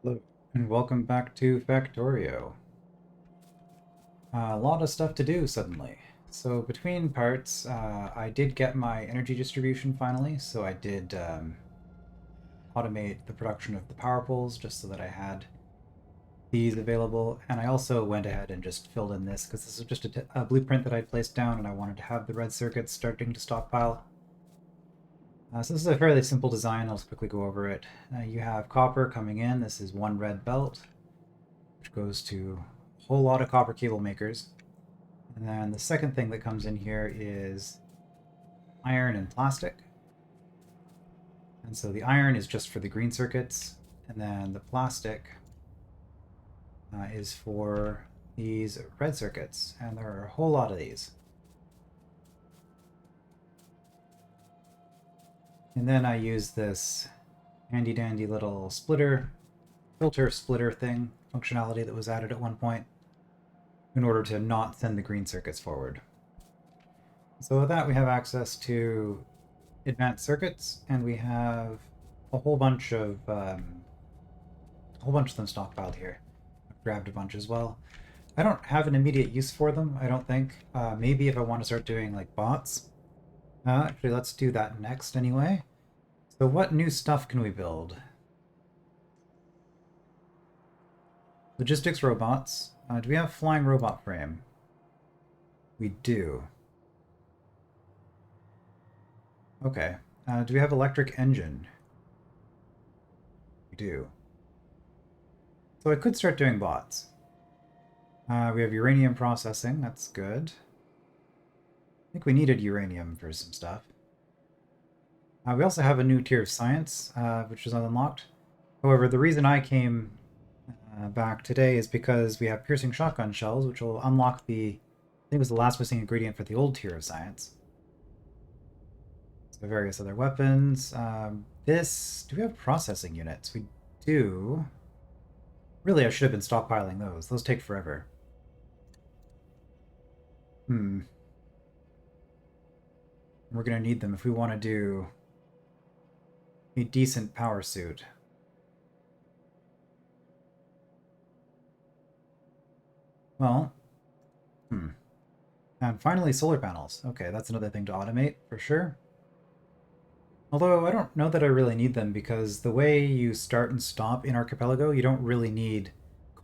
Hello, and welcome back to Factorio. A lot of stuff to do suddenly. So between parts, I did get my energy distribution finally, so I did automate the production of the power poles just so that I had these available, and I also went ahead and just filled in this because this is just a blueprint that I placed down and I wanted to have the red circuits starting to stockpile. So this is a fairly simple design. I'll just quickly go over it. You have copper coming in. This is one red belt, which goes to a whole lot of copper cable makers. And then the second thing that comes in here is iron and plastic. And so the iron is just for the green circuits, and then the plastic is for these red circuits, and there are a whole lot of these. And then I use this handy dandy little filter splitter thing, functionality that was added at one point, in order to not send the green circuits forward. So with that, we have access to advanced circuits, and we have a whole bunch of them stockpiled here. I've grabbed a bunch as well. I don't have an immediate use for them, I don't think. Maybe if I want to start doing like bots. Actually, let's do that next anyway. So what new stuff can we build? Logistics robots. Do we have flying robot frame? We do. Okay. Do we have electric engine? We do. So I could start doing bots. We have uranium processing. That's good. I think we needed uranium for some stuff. We also have a new tier of science, which is unlocked. However, the reason I came back today is because we have piercing shotgun shells, which will unlock I think it was the last missing ingredient for the old tier of science. So various other weapons. Do we have processing units? We do. Really, I should have been stockpiling those. Those take forever. We're gonna need them if we want to do a decent power suit. Well, And finally, solar panels. Okay, that's another thing to automate, for sure. Although, I don't know that I really need them, because the way you start and stop in Archipelago, you don't really need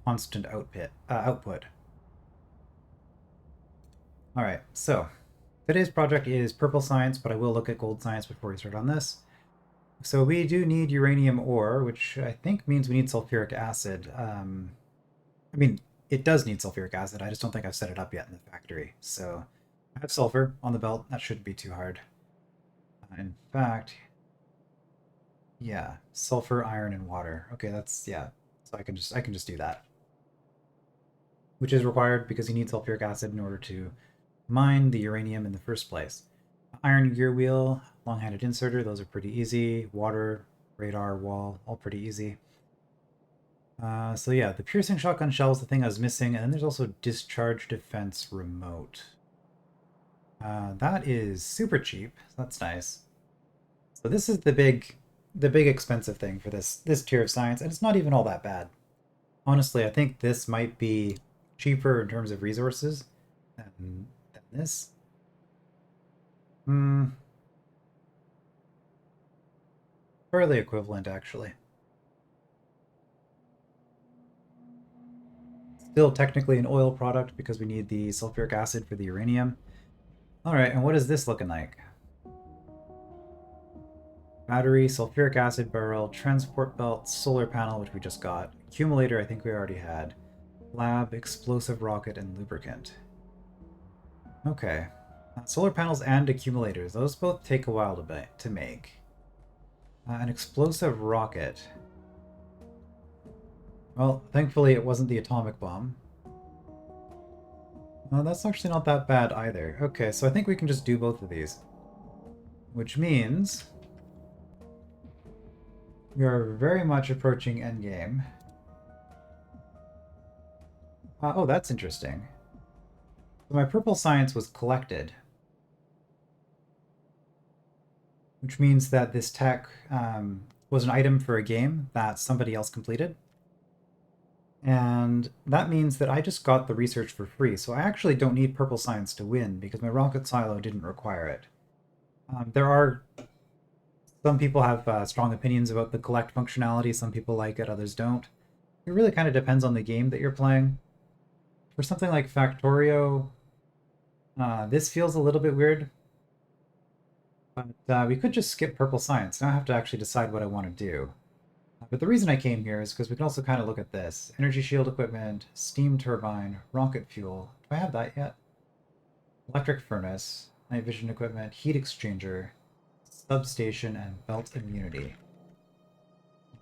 constant output. Alright, so, today's project is purple science, but I will look at gold science before we start on this. So we do need uranium ore, which I think means we need sulfuric acid. I mean, it does need sulfuric acid, I just don't think I've set it up yet in the factory. So I have sulfur on the belt, that shouldn't be too hard. In fact, yeah, sulfur, iron, and water. Okay, yeah. So I can just do that. Which is required because you need sulfuric acid in order to mine the uranium in the first place. Iron gear wheel, long-handed inserter, those are pretty easy. Water, radar, wall, all pretty easy. So yeah, the piercing shotgun shell is the thing I was missing, and then there's also discharge defense remote. That is super cheap. That's nice. So this is the big expensive thing for this tier of science, and it's not even all that bad. Honestly, I think this might be cheaper in terms of resources than this. Fairly equivalent, actually. Still technically an oil product because we need the sulfuric acid for the uranium. Alright, and what is this looking like? Battery, sulfuric acid barrel, transport belt, solar panel, which we just got. Accumulator, I think we already had. Lab, explosive rocket, and lubricant. Okay. Solar panels and accumulators. Those both take a while to make. An explosive rocket. Well, thankfully it wasn't the atomic bomb. That's actually not that bad either. Okay, so I think we can just do both of these. Which means we are very much approaching endgame. Oh, that's interesting. So my purple science was collected. Which means that this tech was an item for a game that somebody else completed. And that means that I just got the research for free, so I actually don't need purple science to win because my rocket silo didn't require it. There are some people have strong opinions about the collect functionality. Some people like it, others don't. It really kind of depends on the game that you're playing. For something like Factorio, this feels a little bit weird, but we could just skip purple science. Now I have to actually decide what I want to do. But the reason I came here is because we can also kind of look at this. Energy shield equipment, steam turbine, rocket fuel. Do I have that yet? Electric furnace, night vision equipment, heat exchanger, substation, and belt immunity.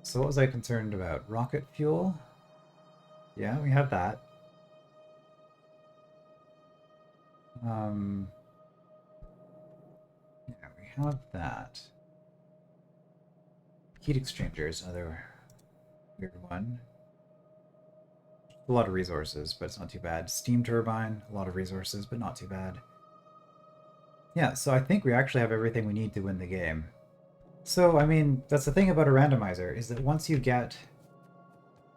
So what was I concerned about? Rocket fuel? Yeah, we have that. Yeah, we have that. Heat exchanger is another weird one. A lot of resources, but it's not too bad. Steam turbine, a lot of resources, but not too bad. Yeah, so I think we actually have everything we need to win the game. So, I mean, that's the thing about a randomizer, is that once you get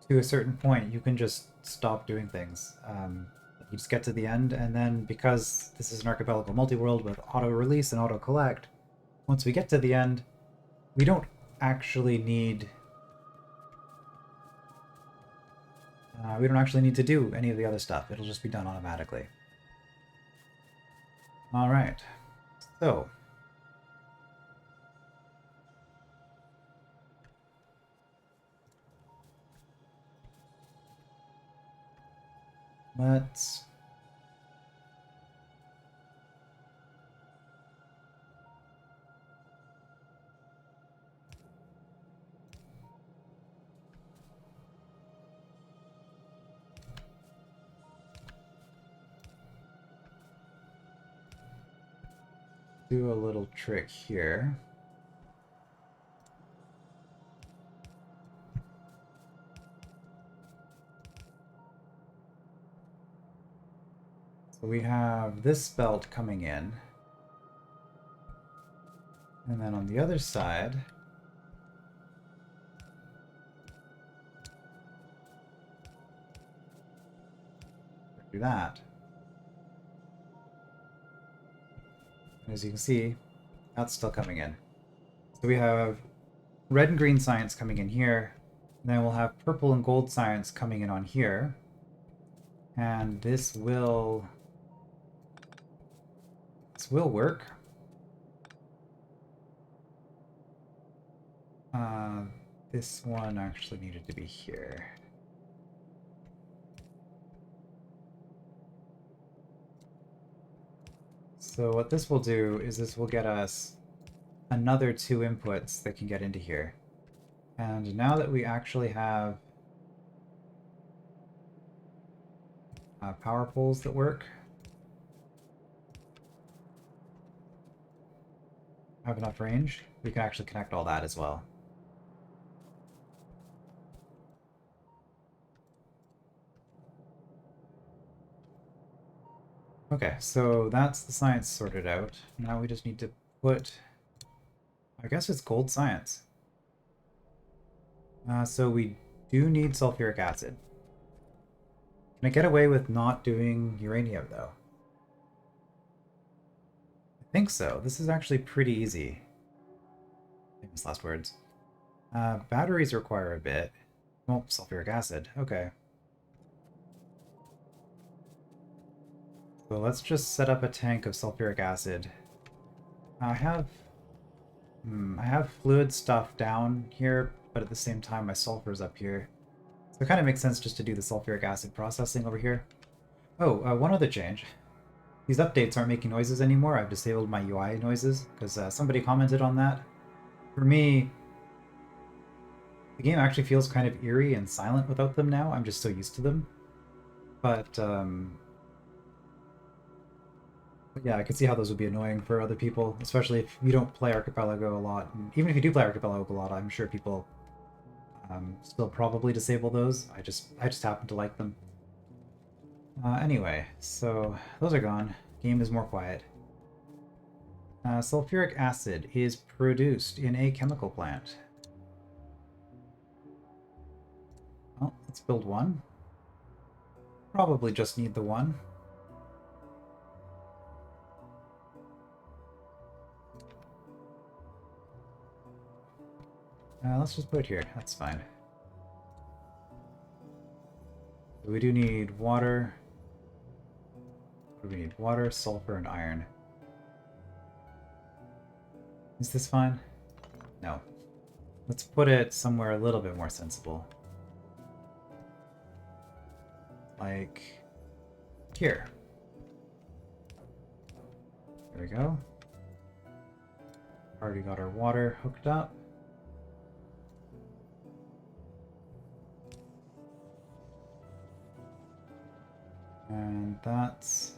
to a certain point, you can just stop doing things. You just get to the end, and then because this is an Archipelago multi-world with auto-release and auto-collect, once we get to the end, we don't actually need... we don't actually need to do any of the other stuff. It'll just be done automatically. Alright, so... let's... do a little trick here. So we have this belt coming in. And then on the other side, do that. And as you can see, that's still coming in. So we have red and green science coming in here, and then we'll have purple and gold science coming in on here. And this will work. This one actually needed to be here. So what this will do is this will get us another 2 inputs that can get into here. And now that we actually have power poles that work, have enough range, we can actually connect all that as well. Okay, so that's the science sorted out. Now we just need to put... I guess it's gold science. So we do need sulfuric acid. Can I get away with not doing uranium, though? I think so. This is actually pretty easy. Famous last words. Batteries require a bit. Well, sulfuric acid. Okay. So let's just set up a tank of sulfuric acid. I have fluid stuff down here, but at the same time my sulfur's up here. So it kind of makes sense just to do the sulfuric acid processing over here. Oh, one other change. These updates aren't making noises anymore. I've disabled my UI noises, because somebody commented on that. For me, the game actually feels kind of eerie and silent without them now. I'm just so used to them. But yeah, I can see how those would be annoying for other people, especially if you don't play Archipelago a lot. And even if you do play Archipelago a lot, I'm sure people still probably disable those. I just happen to like them. Anyway, so those are gone. Game is more quiet. Sulfuric acid is produced in a chemical plant. Well, let's build one. Probably just need the one. Let's just put it here. That's fine. We do need water. We need water, sulfur, and iron. Is this fine? No. Let's put it somewhere a little bit more sensible. Like here. There we go. Already got our water hooked up. And that's...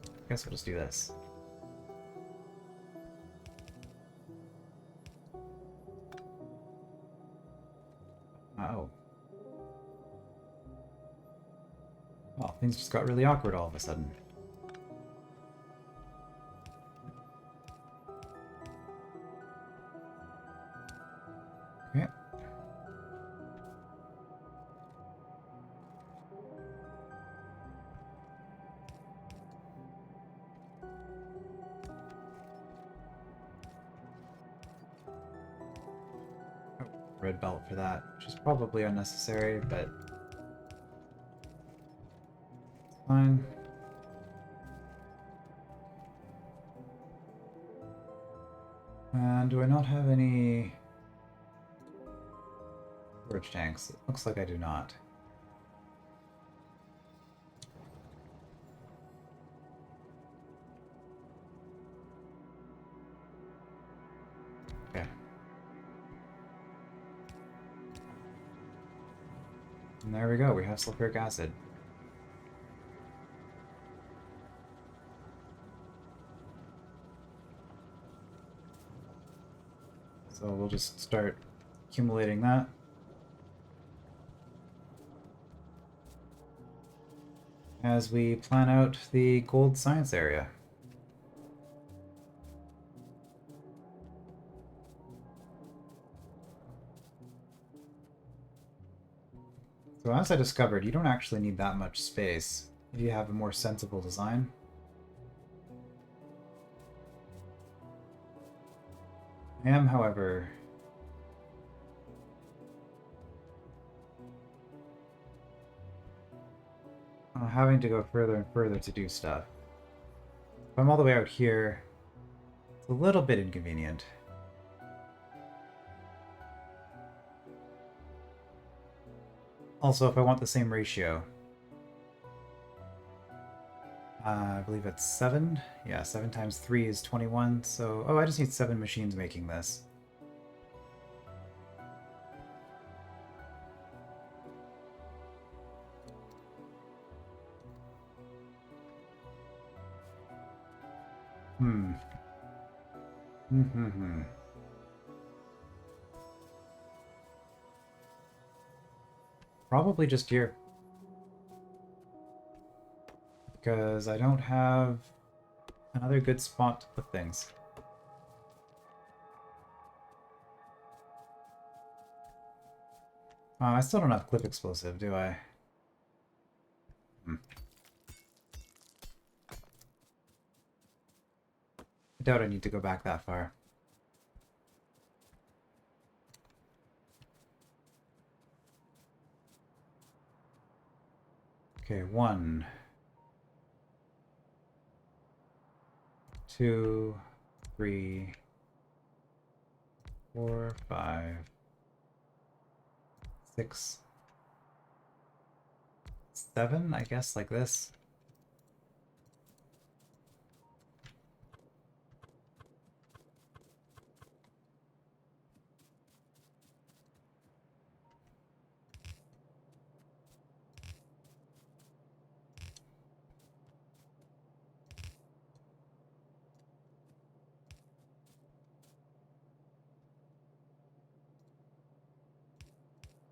I guess we'll just do this. Oh. Well, things just got really awkward all of a sudden. Okay. Red belt for that, which is probably unnecessary, but it's fine. And do I not have any storage tanks? It looks like I do not. Okay. And there we go, we have sulfuric acid. So we'll just start accumulating that. As we plan out the gold science area. So as I discovered, you don't actually need that much space if you have a more sensible design. I am, however, having to go further and further to do stuff. If I'm all the way out here, it's a little bit inconvenient. Also, if I want the same ratio, I believe it's 7. Yeah, 7 times 3 is 21, so... Oh, I just need 7 machines making this. Probably just here. Because I don't have another good spot to put things. I still don't have clip explosive, do I? I doubt I need to go back that far. Okay, 1, 2, 3, 4, 5, 6, 7, I guess, like this.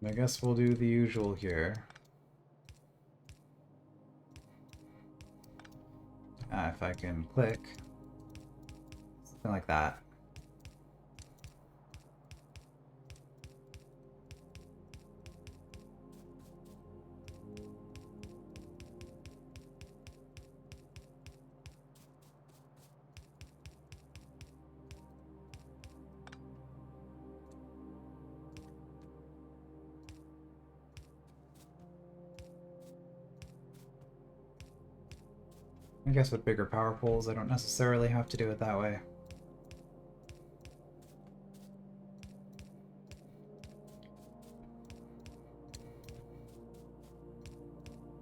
I guess we'll do the usual here. If I can click. Something like that. I guess with bigger power poles, I don't necessarily have to do it that way.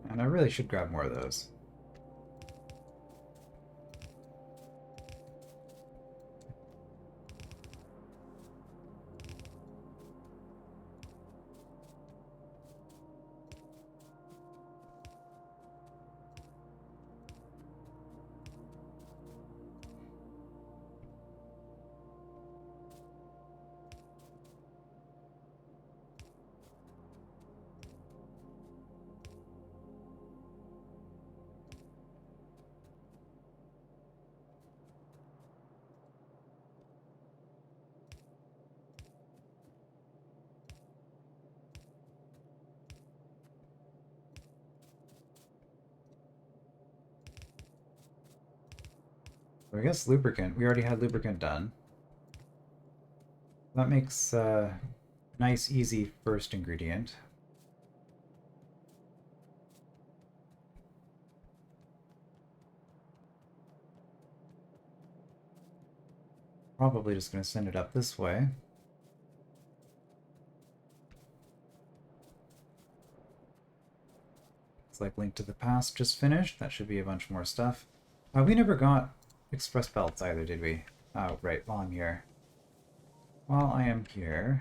And I really should grab more of those. So I guess lubricant. We already had lubricant done. That makes a nice, easy first ingredient. Probably just going to send it up this way. It's like Link to the Past just finished. That should be a bunch more stuff. We never got express belts either, did we? Oh, right, while I'm here. While I am here...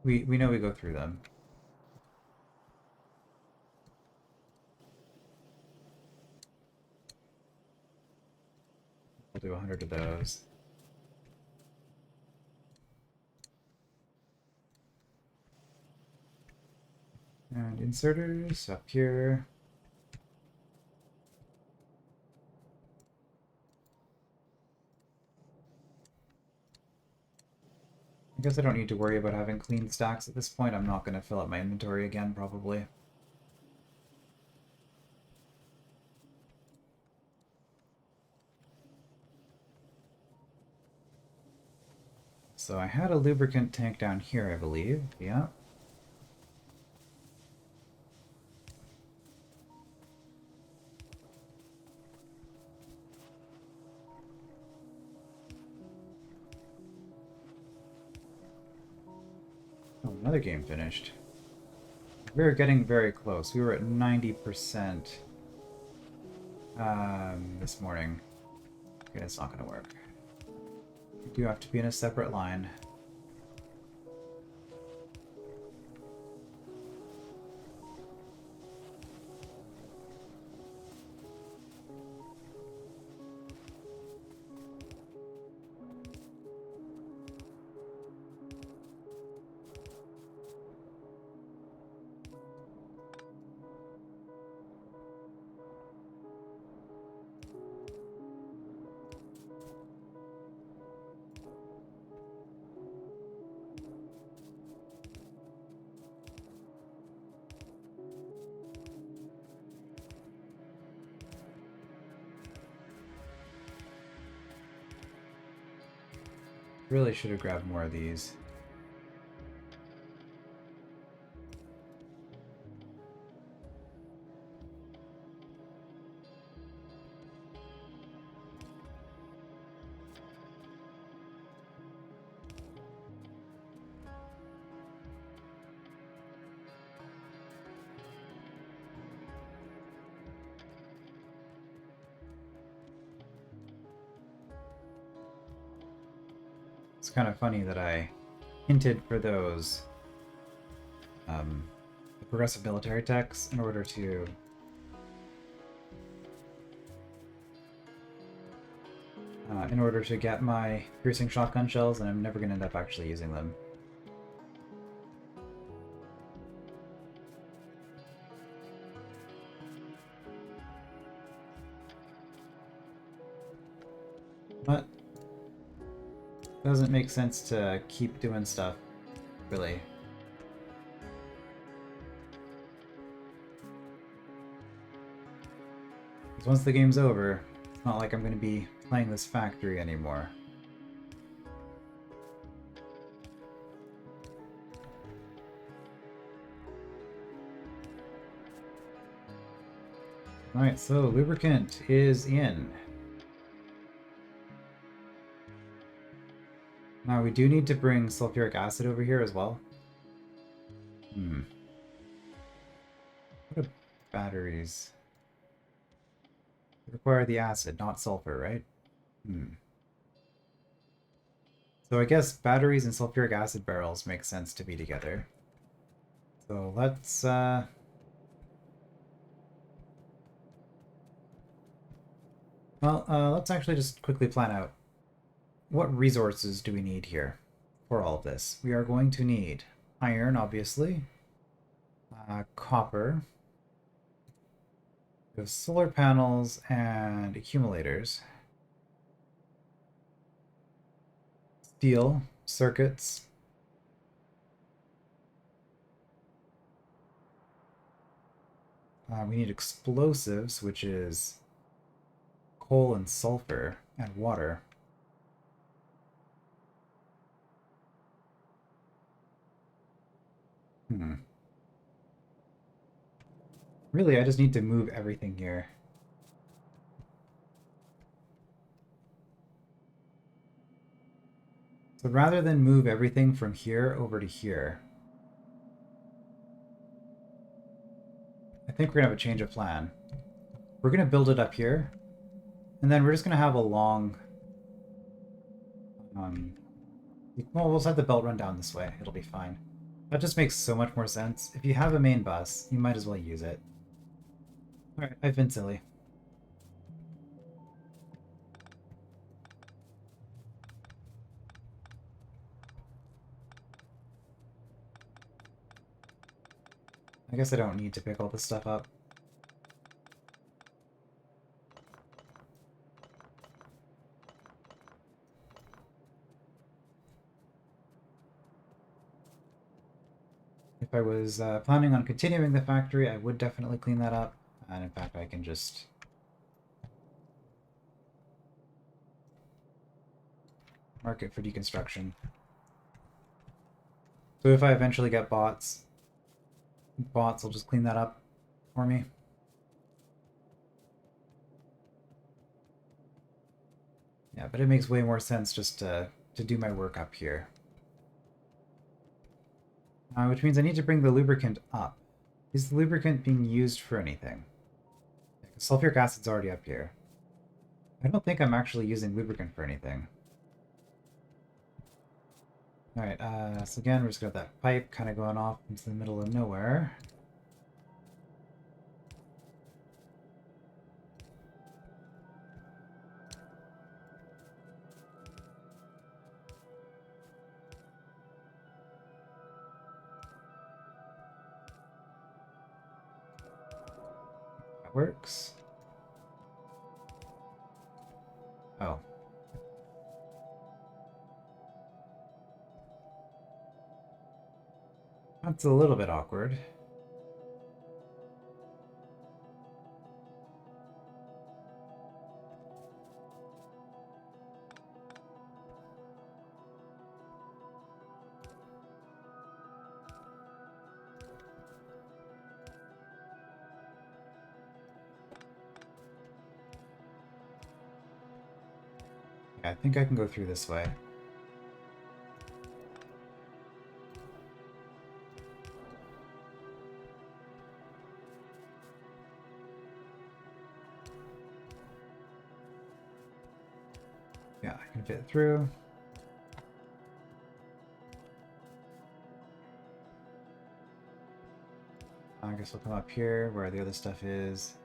We know we go through them. We'll do 100 of those. And inserters up here. I guess I don't need to worry about having clean stacks at this point. I'm not going to fill up my inventory again, probably. So I had a lubricant tank down here, I believe. Yeah. Oh, another game finished. We were getting very close. We were at 90% this morning. Okay, that's not going to work. We do have to be in a separate line. Really should have grabbed more of these. It's kind of funny that I hinted for those the progressive military techs in order to get my piercing shotgun shells, and I'm never going to end up actually using them. But it doesn't make sense to keep doing stuff, really. Because once the game's over, it's not like I'm going to be playing this factory anymore. Alright, so lubricant is in. Now we do need to bring sulfuric acid over here as well. What are batteries? They require the acid, not sulfur, right? So I guess batteries and sulfuric acid barrels make sense to be together. So let's let's actually just quickly plan out what resources do we need here for all of this. We are going to need iron, obviously, copper, we have solar panels and accumulators, steel, circuits, we need explosives, which is coal and sulfur and water. Really, I just need to move everything here. So rather than move everything from here over to here, I think we're gonna have a change of plan. We're gonna build it up here, and then we're just gonna have a long... well, we'll just have the belt run down this way. It'll be fine. That just makes so much more sense. If you have a main bus, you might as well use it. Alright, I've been silly. I guess I don't need to pick all this stuff up. If I was planning on continuing the factory, I would definitely clean that up. And in fact, I can just... mark it for deconstruction. So if I eventually get bots will just clean that up for me. Yeah, but it makes way more sense just to do my work up here. Which means I need to bring the lubricant up. Is the lubricant being used for anything? Sulfuric acid's already up here. I don't think I'm actually using lubricant for anything. Alright, so again, we're just got that pipe kind of going off into the middle of nowhere. That works. Oh. That's a little bit awkward. Yeah, I think I can go through this way. Yeah, I can fit through. I guess we'll come up here where the other stuff is.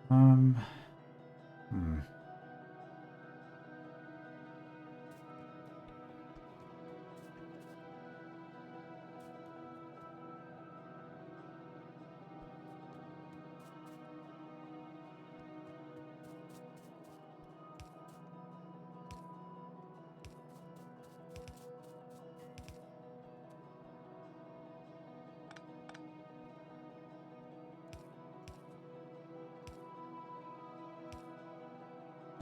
Hmm.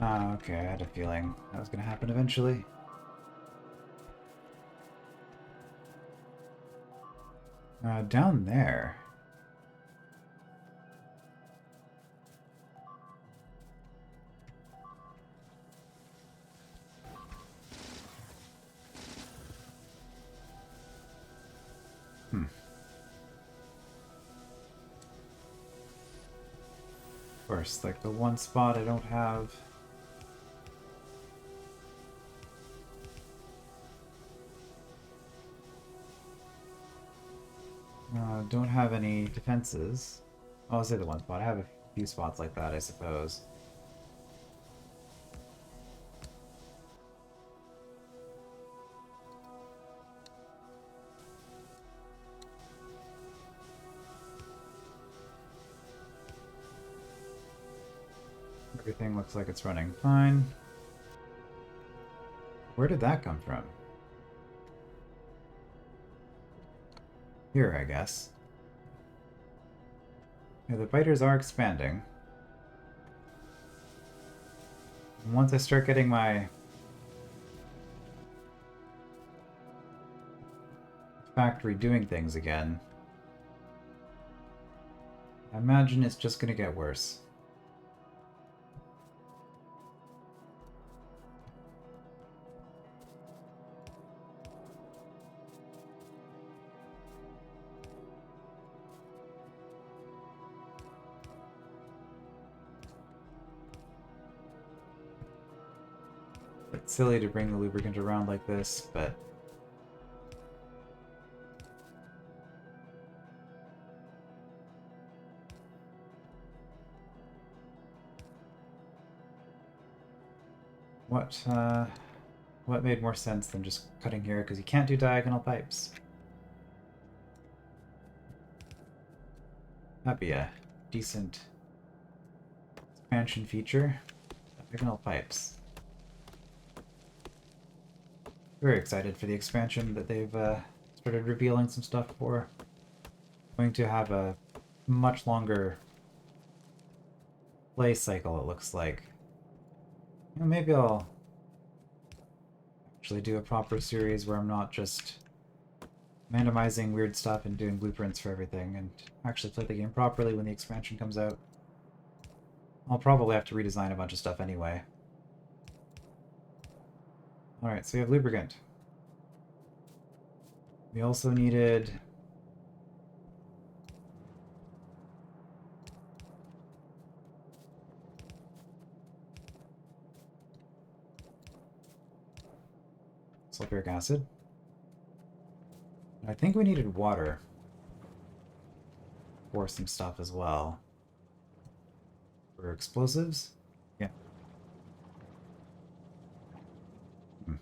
Ah, okay, I had a feeling that was gonna happen eventually. Down there. Hmm. Of course, like the one spot I don't have. Don't have any defenses. Oh, I'll say the one spot. I have a few spots like that, I suppose. Everything looks like it's running fine. Where did that come from? Here, I guess. Yeah, the biters are expanding. And once I start getting my factory doing things again, I imagine it's just gonna get worse. It's silly to bring the lubricant around like this, but what made more sense than just cutting here, because you can't do diagonal pipes. That'd be a decent expansion feature. Diagonal pipes. Very excited for the expansion that they've started revealing some stuff for. Going to have a much longer play cycle, it looks like. You know, maybe I'll actually do a proper series where I'm not just randomizing weird stuff and doing blueprints for everything, and actually play the game properly when the expansion comes out. I'll probably have to redesign a bunch of stuff anyway. Alright, so we have lubricant. We also needed... sulfuric acid. I think we needed water for some stuff as well. For explosives? Yeah. Hmm.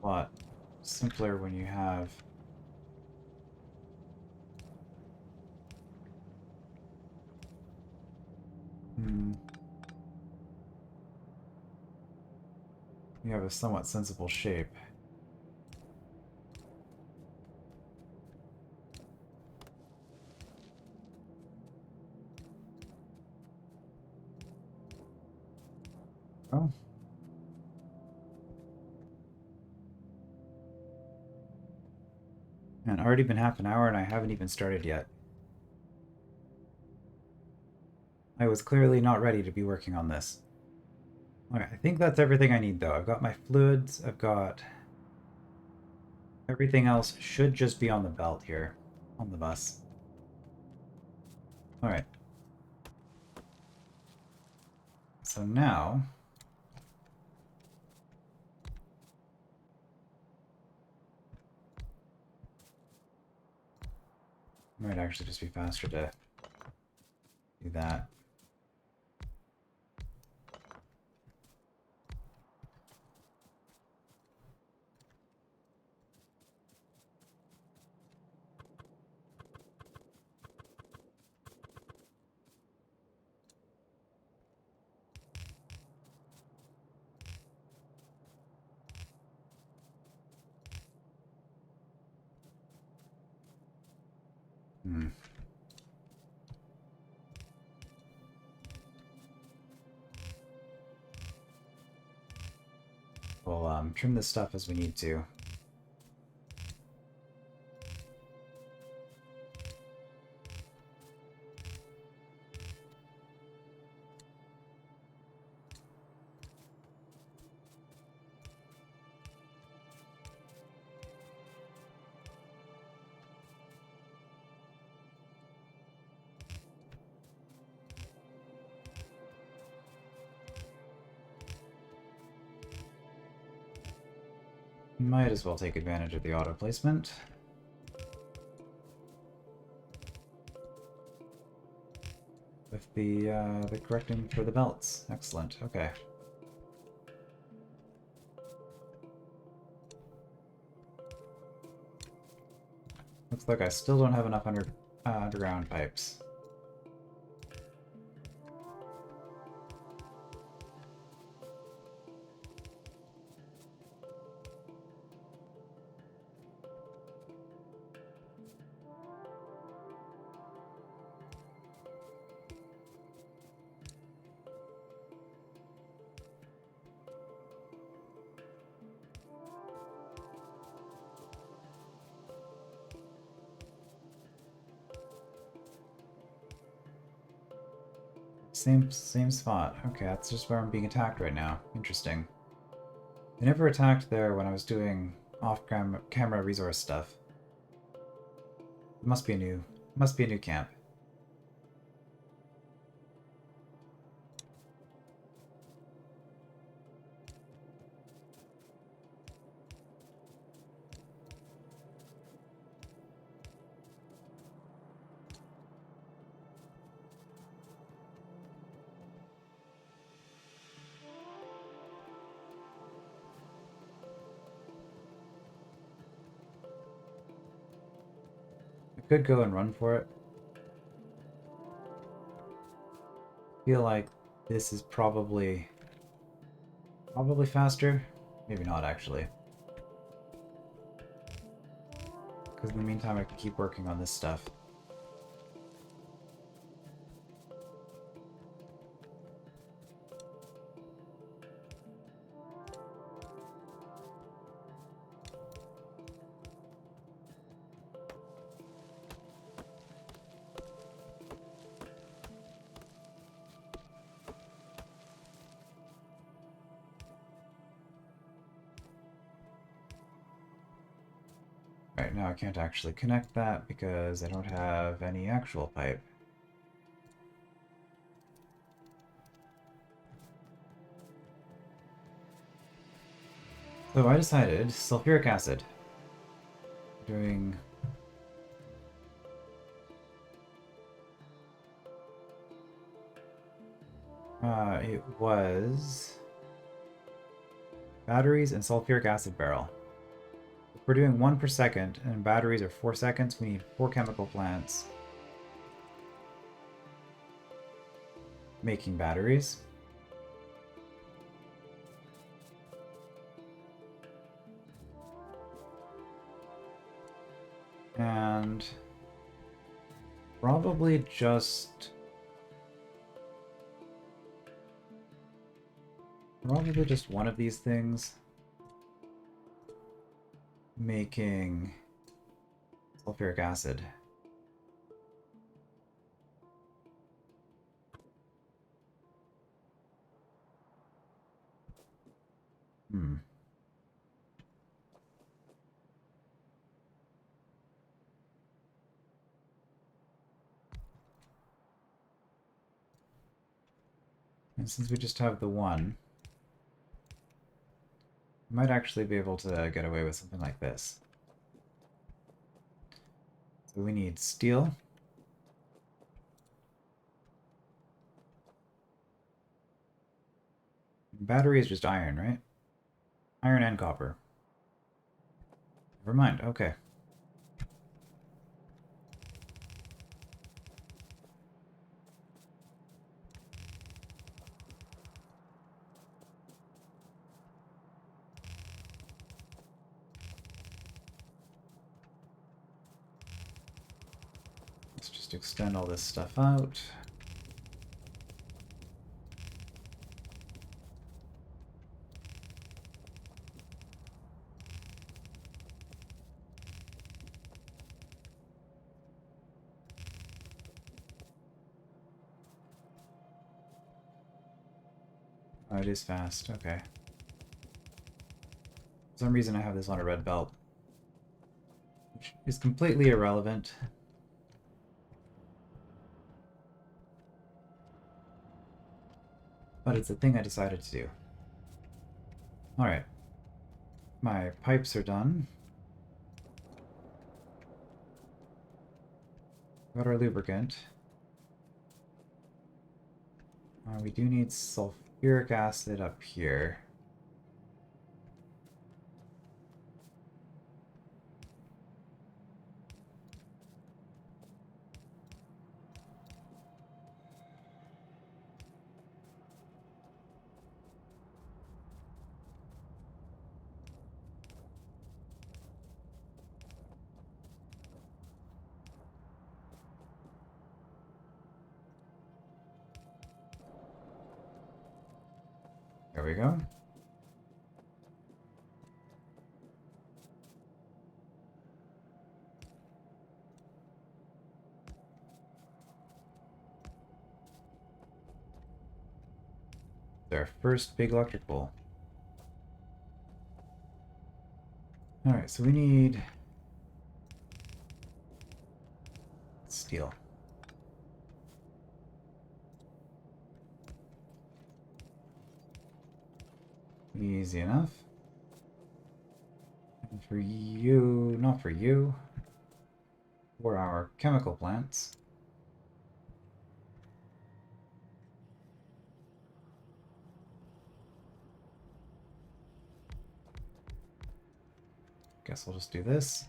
A lot simpler when you have you have a somewhat sensible shape. Oh. Man, already been half an hour and I haven't even started yet. I was clearly not ready to be working on this. Alright, I think that's everything I need though. I've got my fluids, I've got... Everything else should just be on the belt here, on the bus. Alright. So now... It might actually just be faster to do that. Hmm. We'll trim this stuff as we need to. Might as well take advantage of the auto placement. With the correcting for the belts. Excellent. Okay. Looks like I still don't have enough underground pipes. Same spot. Okay, that's just where I'm being attacked right now. Interesting. I never attacked there when I was doing off-camera resource stuff. It must be a new camp. I could go and run for it. Feel like this is probably faster. Maybe not actually. Because in the meantime I can keep working on this stuff. Right now I can't actually connect that because I don't have any actual pipe. So I decided sulfuric acid. Doing it was batteries and sulfuric acid barrel. If we're doing 1 per second and batteries are 4 seconds, we need 4 chemical plants making batteries. And probably just one of these things making sulfuric acid. Hmm. And since we just have the one, we might actually be able to get away with something like this. So we need steel. Battery is just iron, right? Iron and copper. Never mind, okay. let's just extend all this stuff out. Oh, it is fast, okay. For some reason I have this on a red belt, which is completely irrelevant. But it's a thing I decided to do. Alright. My pipes are done. Got our lubricant. We do need sulfuric acid up here. There we go. Our first big electric pole. Alright, so we need steel. Easy enough. And for you, not for you, for our chemical plants. Guess we'll just do this.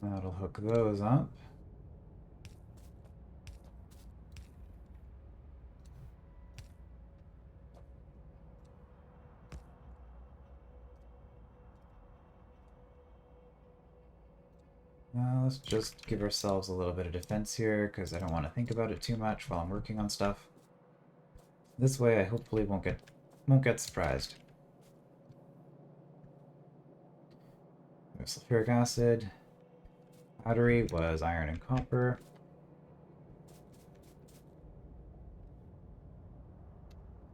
That'll hook those up. Let's just give ourselves a little bit of defense here, because I don't want to think about it too much while I'm working on stuff. This way I hopefully won't get surprised. We have sulfuric acid. Battery was iron and copper.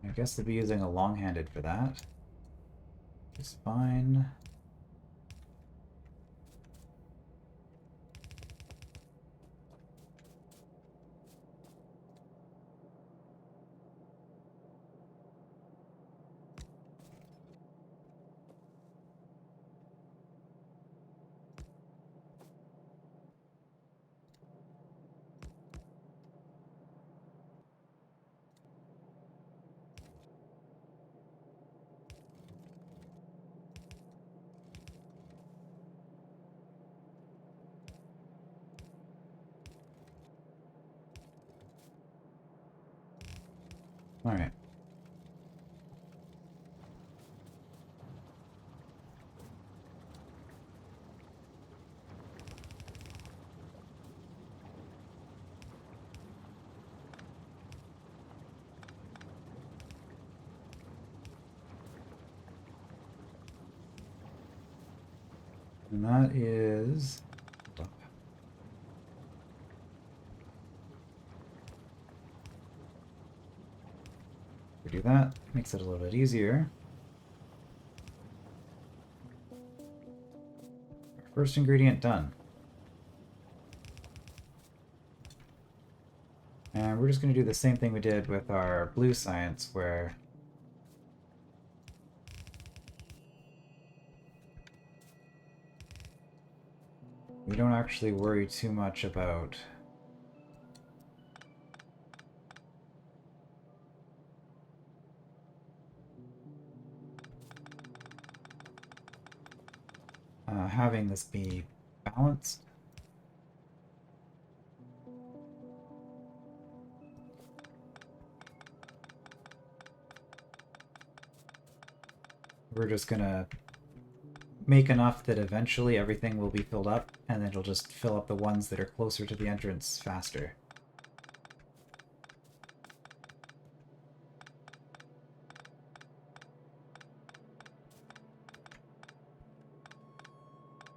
I guess they'll be using a long-handed for that. It's fine. Alright. And that is... We do that, makes it a little bit easier. Our first ingredient done. And we're just going to do the same thing we did with our blue science, where we don't actually worry too much about having this be balanced. We're just gonna make enough that eventually everything will be filled up, and then it'll just fill up the ones that are closer to the entrance faster.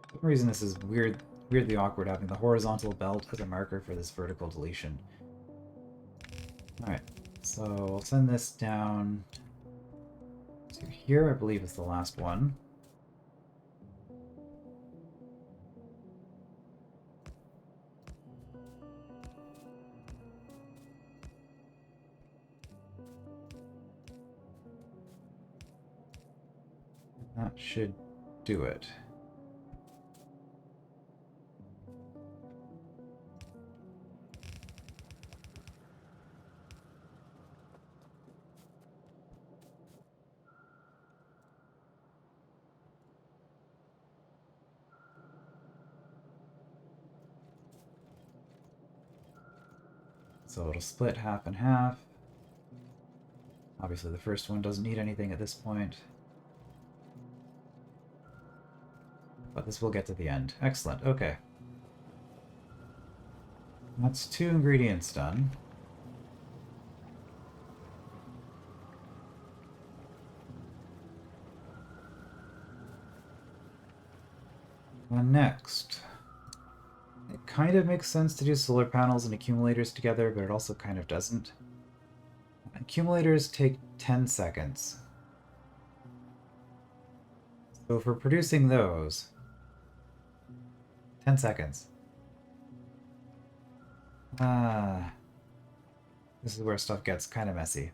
For some reason this is weirdly awkward having the horizontal belt as a marker for this vertical deletion. Alright, so I'll send this down to here, I believe is the last one. That should do it. So it'll split half and half. Obviously the first one doesn't need anything at this point. But this will get to the end. Excellent, okay. That's 2 ingredients done. And next, it kind of makes sense to do solar panels and accumulators together, but it also kind of doesn't. Accumulators take 10 seconds. So for producing those, 10 seconds. This is where stuff gets kind of messy.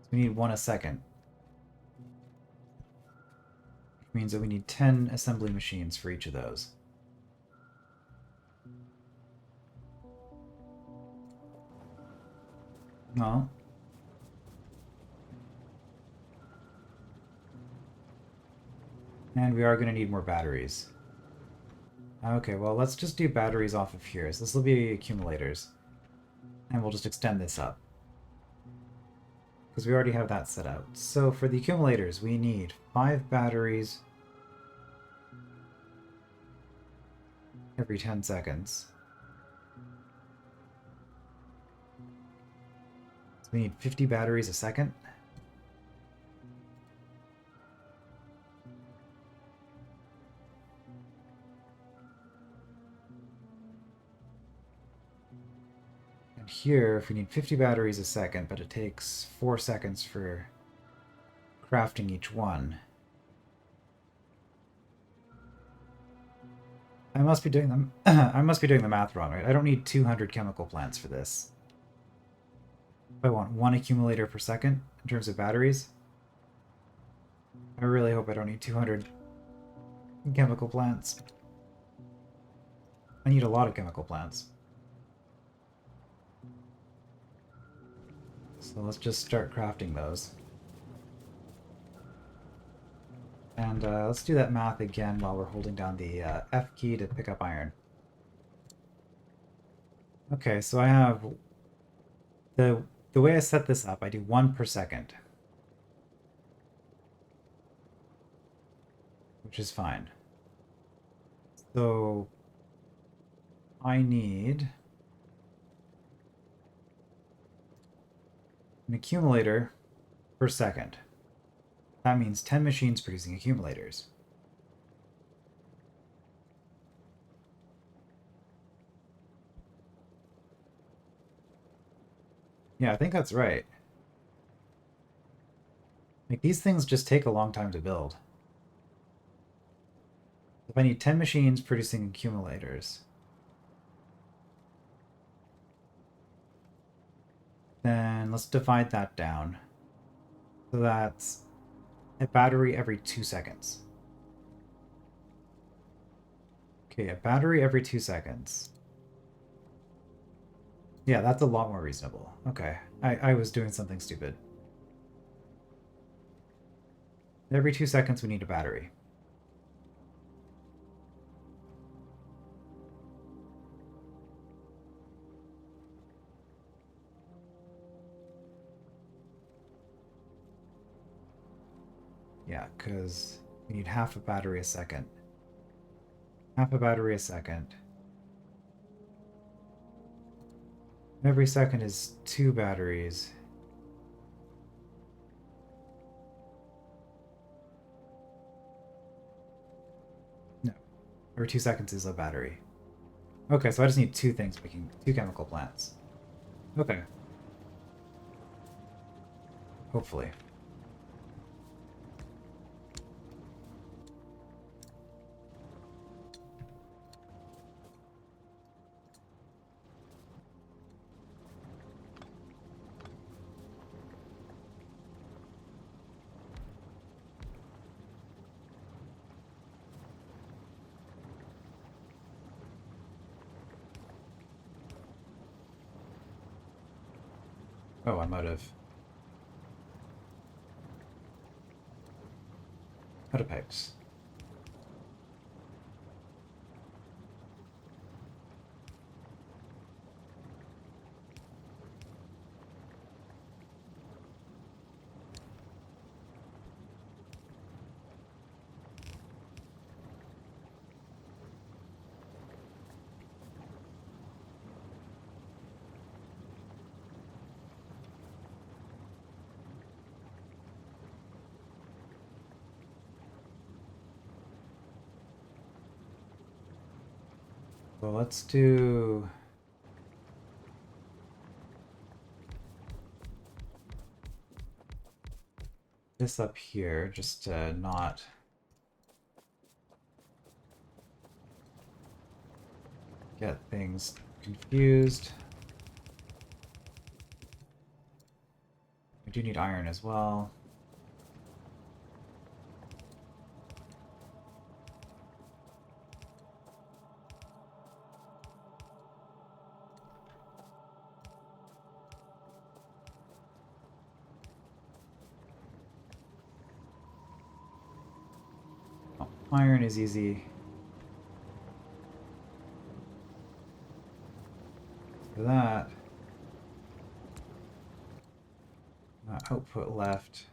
So we need 1 a second. Which means that we need 10 assembly machines for each of those. No. And we are going to need more batteries. Okay, well, let's just do batteries off of here. So this will be accumulators. And we'll just extend this up. Because we already have that set out. So for the accumulators, we need 5 batteries every 10 seconds. So we need 50 batteries a second. And here, if we need 50 batteries a second, but it takes 4 seconds for crafting each one. I must be doing them. I must be doing the math wrong, right? I don't need 200 chemical plants for this. I want 1 accumulator per second in terms of batteries. I really hope I don't need 200 chemical plants. I need a lot of chemical plants. So let's just start crafting those. And let's do that math again while we're holding down the F key to pick up iron. Okay, so I have the way I set this up, I do 1 per second. Which is fine. So I need an accumulator per second. That means 10 machines producing accumulators. Yeah, I think that's right. Like, these things just take a long time to build. If I need 10 machines producing accumulators, then let's divide that down. So that's a battery every 2 seconds. Okay, a battery every 2 seconds. Yeah, that's a lot more reasonable. Okay, I was doing something stupid. Every 2 seconds we need a battery. Yeah, because we need half a battery a second. Half a battery a second. Every second is 2 batteries. No. Every 2 seconds is a battery. Okay, so I just need 2 things making 2 chemical plants. Okay. Hopefully. Oh, I'm out of pipes. Well, let's do this up here, just to not get things confused. We do need iron as well. Oh, iron is easy. For that, output left.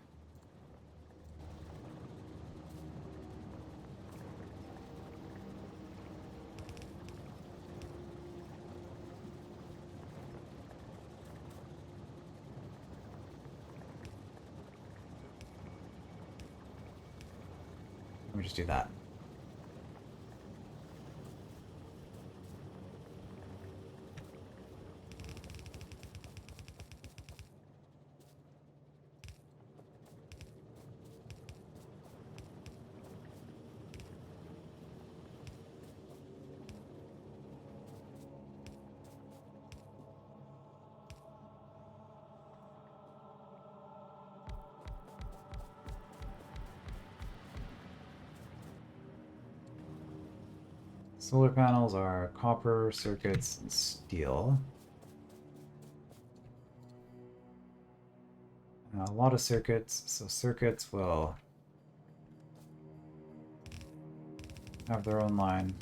Let me just do that. Solar panels are copper, circuits, and steel. A lot of circuits, so circuits will have their own line.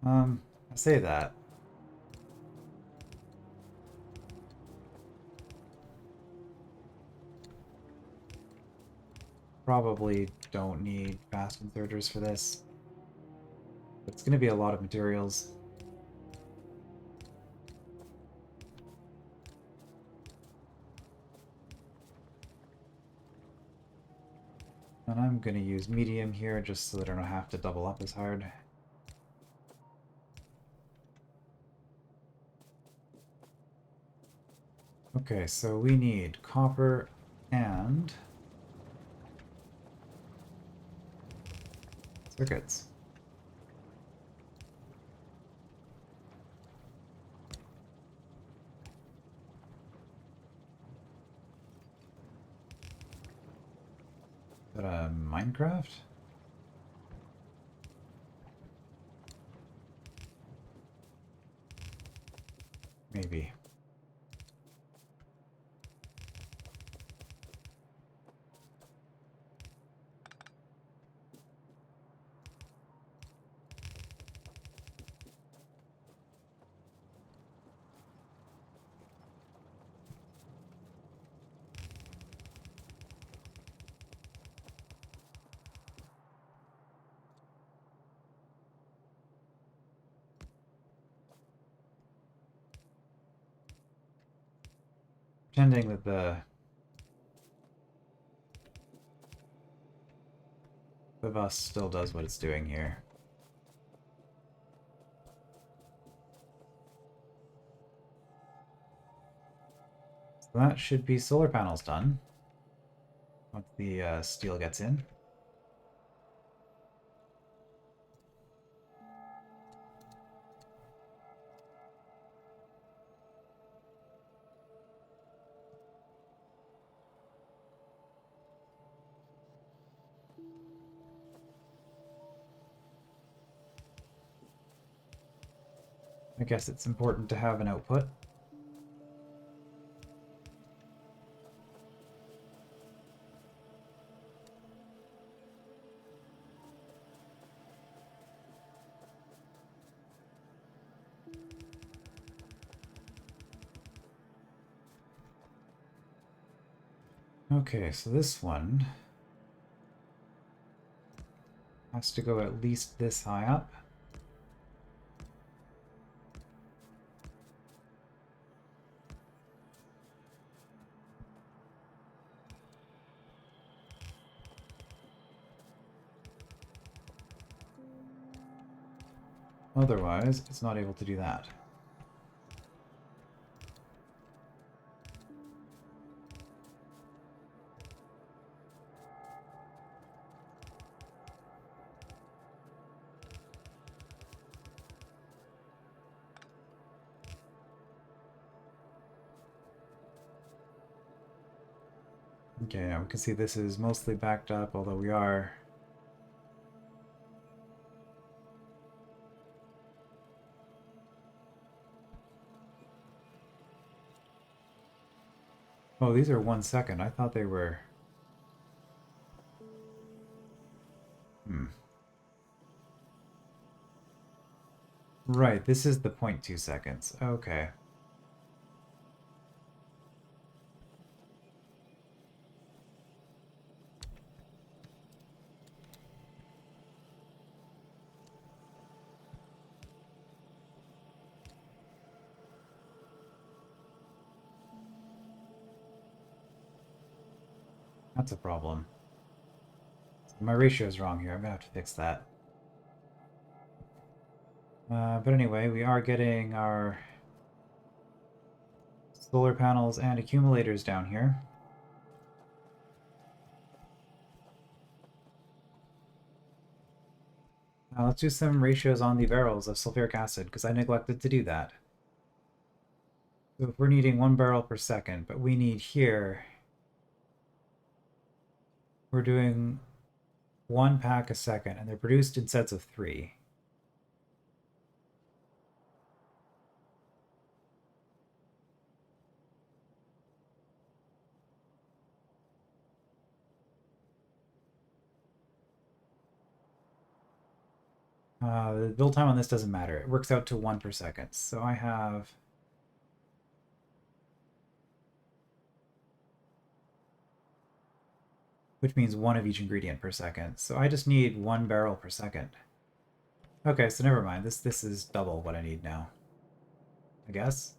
I say that. Probably don't need fast inserters for this. But it's going to be a lot of materials. And I'm going to use medium here just so that I don't have to double up as hard. Okay, so we need copper and circuits. Is that a Minecraft? Maybe. Pretending that the bus still does what it's doing here. So that should be solar panels done once the steel gets in. I guess it's important to have an output. Okay, so this one has to go at least this high up. Otherwise, it's not able to do that. Okay, now we can see this is mostly backed up, although we are... Oh, these are 1 second. I thought they were... Right, this is the 0.2 seconds. Okay. That's a problem. My ratio is wrong here. I'm gonna have to fix that. But anyway, we are getting our solar panels and accumulators down here. Now let's do some ratios on the barrels of sulfuric acid, because I neglected to do that. So if we're needing 1 barrel per second, but we need here... We're doing 1 pack a second, and they're produced in sets of 3. The build time on this doesn't matter. It works out to 1 per second. So I have... which means 1 of each ingredient per second. So I just need 1 barrel per second. Okay, so never mind. This is double what I need now, I guess.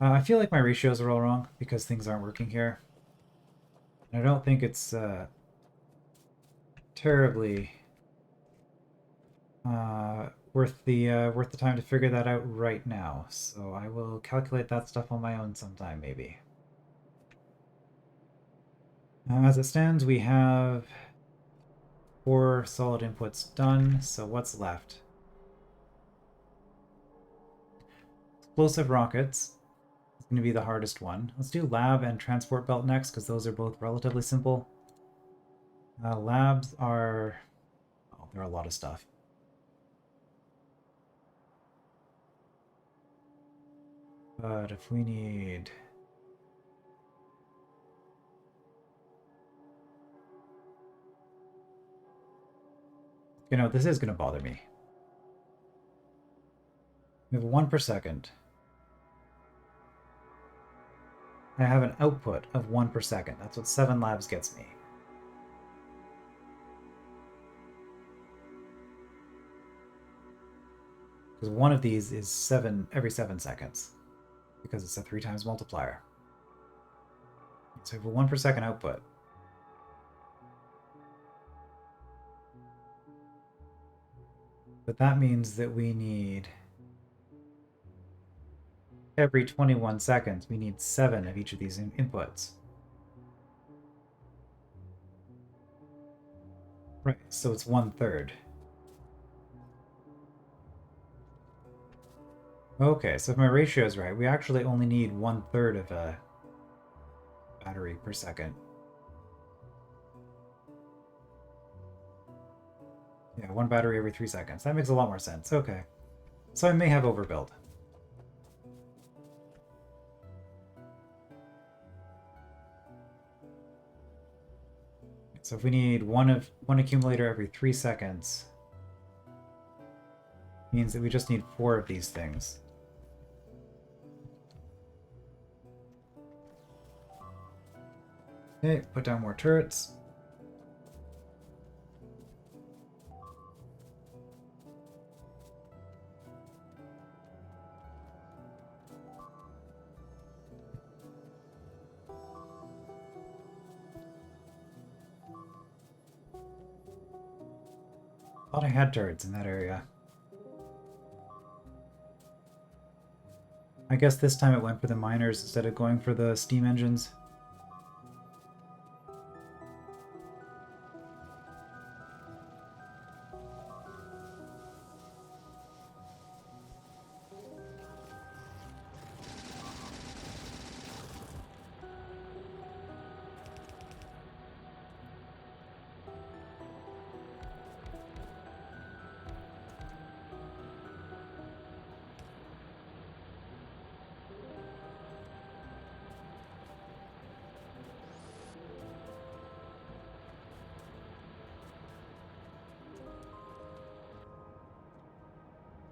I feel like my ratios are all wrong because things aren't working here. And I don't think it's terribly worth the time to figure that out right now. So I will calculate that stuff on my own sometime, maybe. As it stands, we have 4 solid inputs done. So what's left? Explosive rockets is going to be the hardest one. Let's do lab and transport belt next, because those are both relatively simple. Labs are... oh, there are a lot of stuff. But if we need... You know, this is going to bother me. We have 1 per second. I have an output of 1 per second. That's what 7 labs gets me. Because one of these is every 7 seconds. Because it's a 3 times multiplier. So we have a 1 per second output. But that means that we need... Every 21 seconds, we need 7 of each of these inputs. Right, so it's 1/3. Okay, so if my ratio is right, we actually only need 1/3 of a battery per second. Yeah, 1 battery every 3 seconds. That makes a lot more sense. Okay. So I may have overbuilt. So if we need one accumulator every 3 seconds, means that we just need 4 of these things. Okay, put down more turrets. Thought I had turrets in that area. I guess this time it went for the miners instead of going for the steam engines.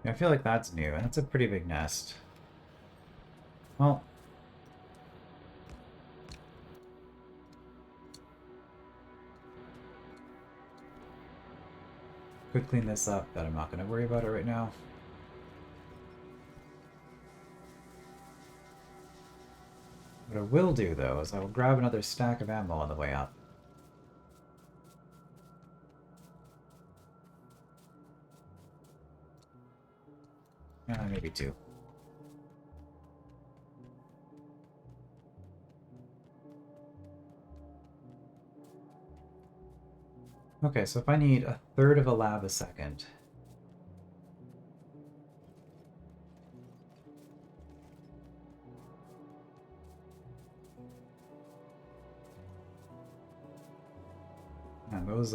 I feel like that's new. That's a pretty big nest. Well, could clean this up, but I'm not going to worry about it right now. What I will do, though, is I will grab another stack of ammo on the way up. Maybe 2. Okay, so if I need 1/3 of a lab a second... And those,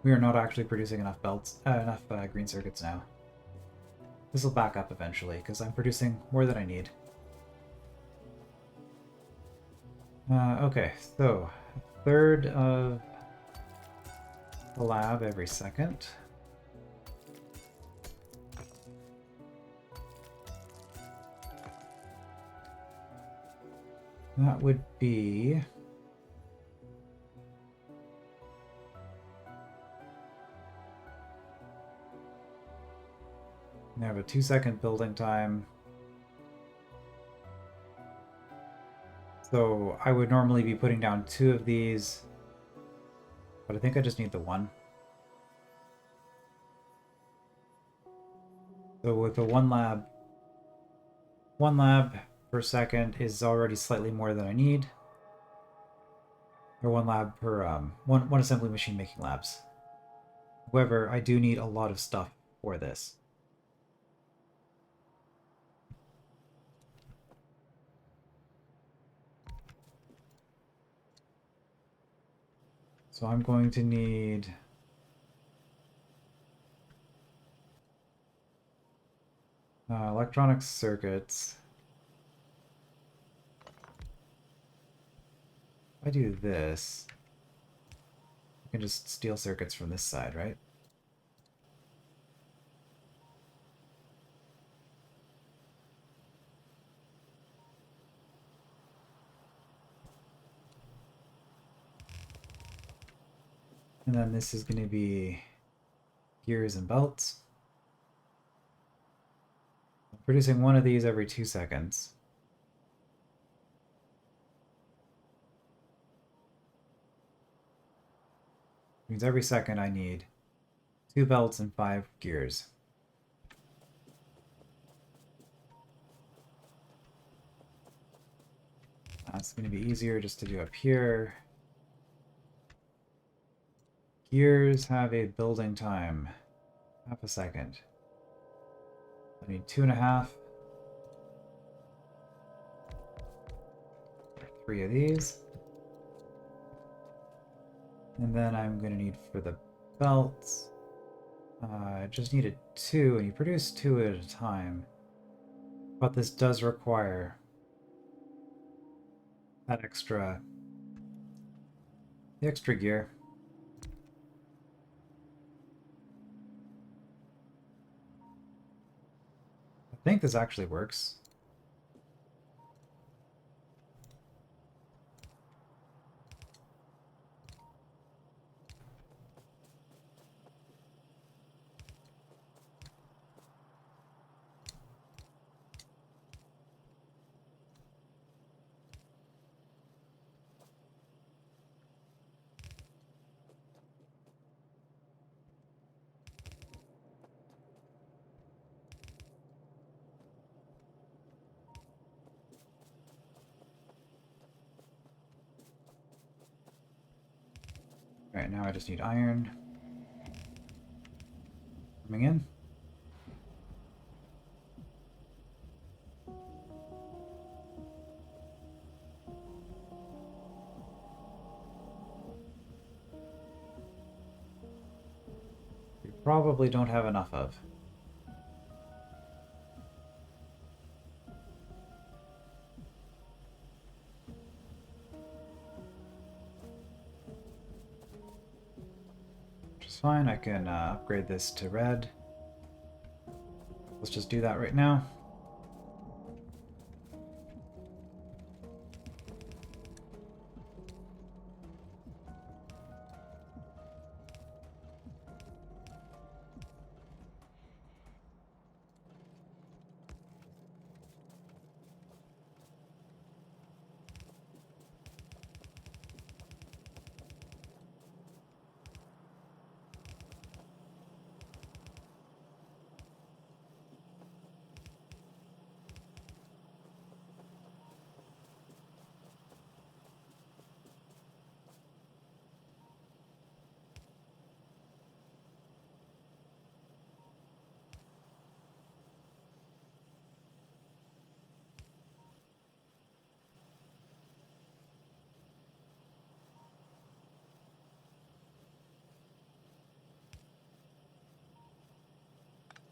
we are not actually producing enough green circuits now. This will back up eventually, because I'm producing more than I need. Okay, so 1/3 of the lab every second. That would be... I have a 2-second building time. So I would normally be putting down 2 of these, but I think I just need the 1. So with the 1 lab per second is already slightly more than I need. Or 1 lab per one assembly machine making labs. However, I do need a lot of stuff for this. So I'm going to need... Electronic circuits. If I do this, I can just steal circuits from this side, right? And then this is going to be gears and belts. I'm producing one of these every 2 seconds. Means every second I need 2 belts and 5 gears. It's going to be easier just to do up here. Gears have a building time. Half a second. I need 2.5. 3 of these. And then I'm going to need for the belts. I just needed 2, and you produce 2 at a time. But this does require that the extra gear. I think this actually works. Alright, now I just need iron. Coming in. We probably don't have enough of. Which is fine, I can upgrade this to red. Let's just do that right now.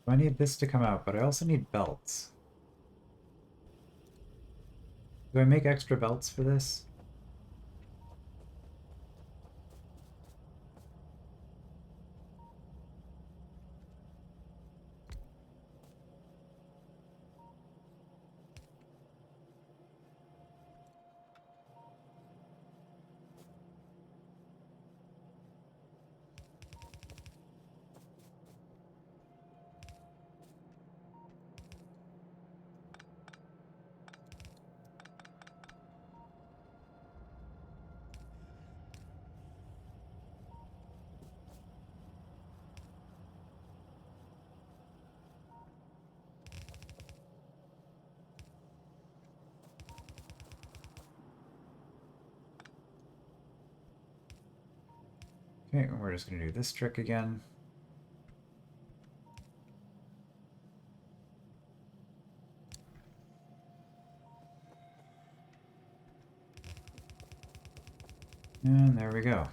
I need this to come out, but I also need belts. Do I make extra belts for this? Okay, we're just going to do this trick again. And there we go.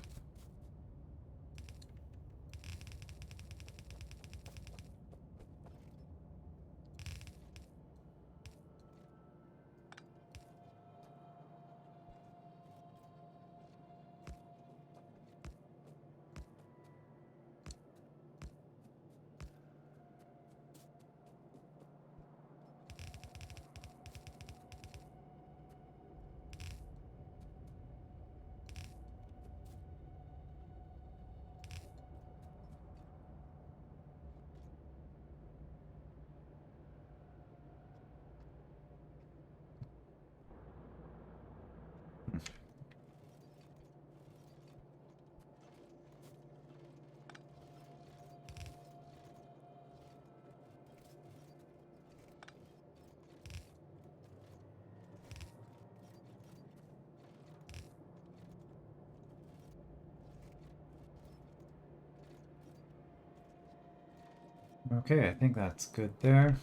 Okay, I think that's good there.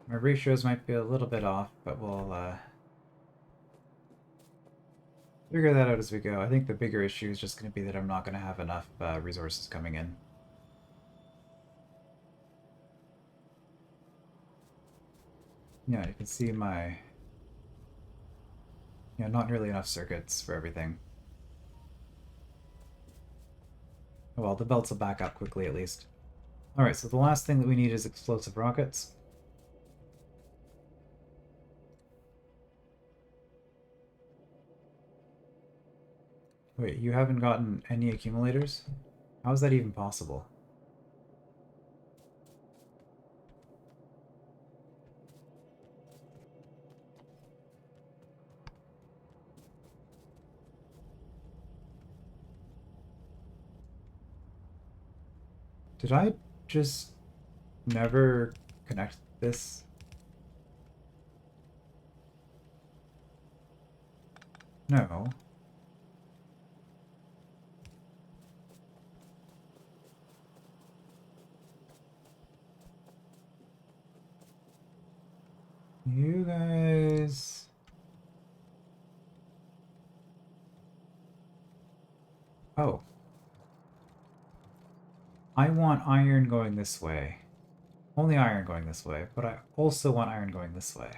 My ratios might be a little bit off, but we'll figure that out as we go. I think the bigger issue is just going to be that I'm not going to have enough resources coming in. Yeah, you can see my... Yeah, not nearly enough circuits for everything. Well, the belts will back up quickly at least. Alright, so the last thing that we need is explosive rockets. Wait, you haven't gotten any accumulators? How is that even possible? Did I just never connect this? No. You guys... Oh. I want iron going this way. Only iron going this way, but I also want iron going this way.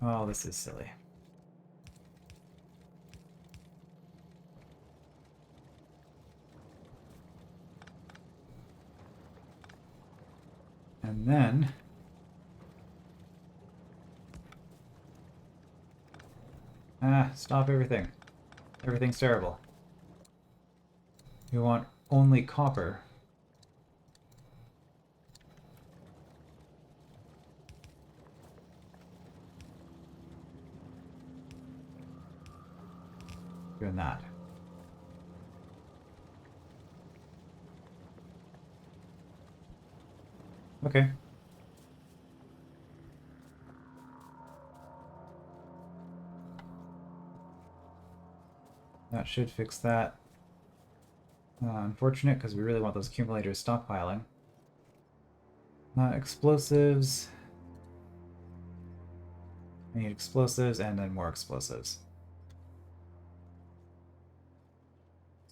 Oh, this is silly. And then... Ah, stop everything. Everything's terrible. You want only copper. Doing that. Okay. That should fix that. Unfortunate, because we really want those accumulators stockpiling. Explosives. I need explosives and then more explosives.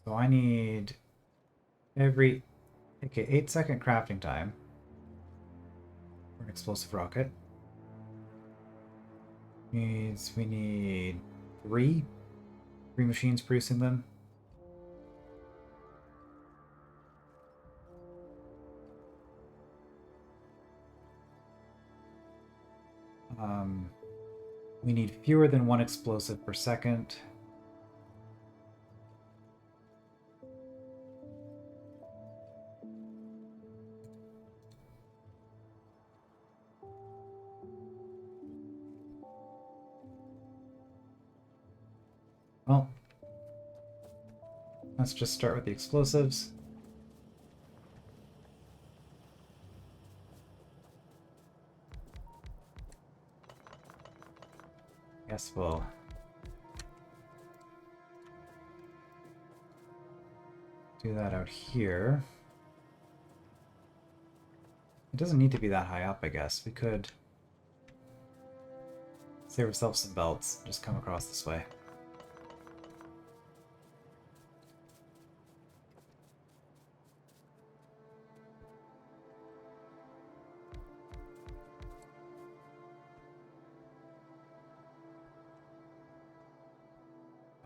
So I need every... Okay, 8-second crafting time for an explosive rocket. We need three machines producing them. We need fewer than one explosive per second. Well, let's just start with the explosives. Guess we'll do that out here. It doesn't need to be that high up, I guess. We could save ourselves some belts, just come across this way.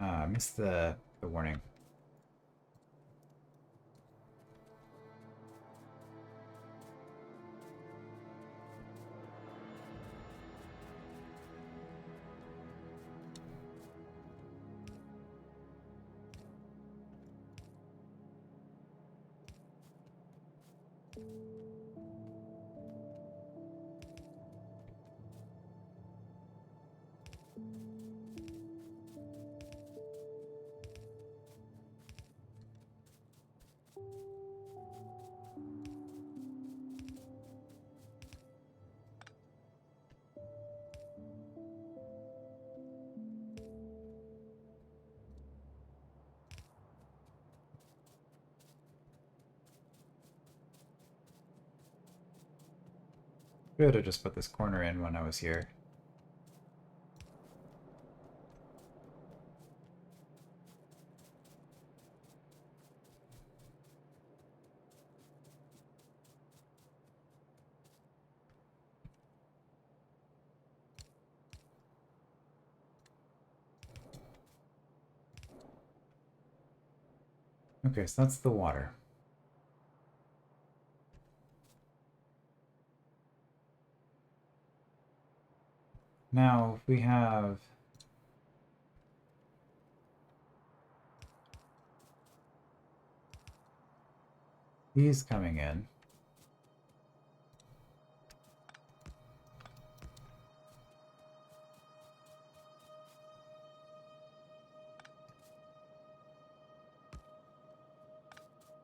I missed the warning. Should have just put this corner in when I was here. Okay, so that's the water. Now, if we have these coming in,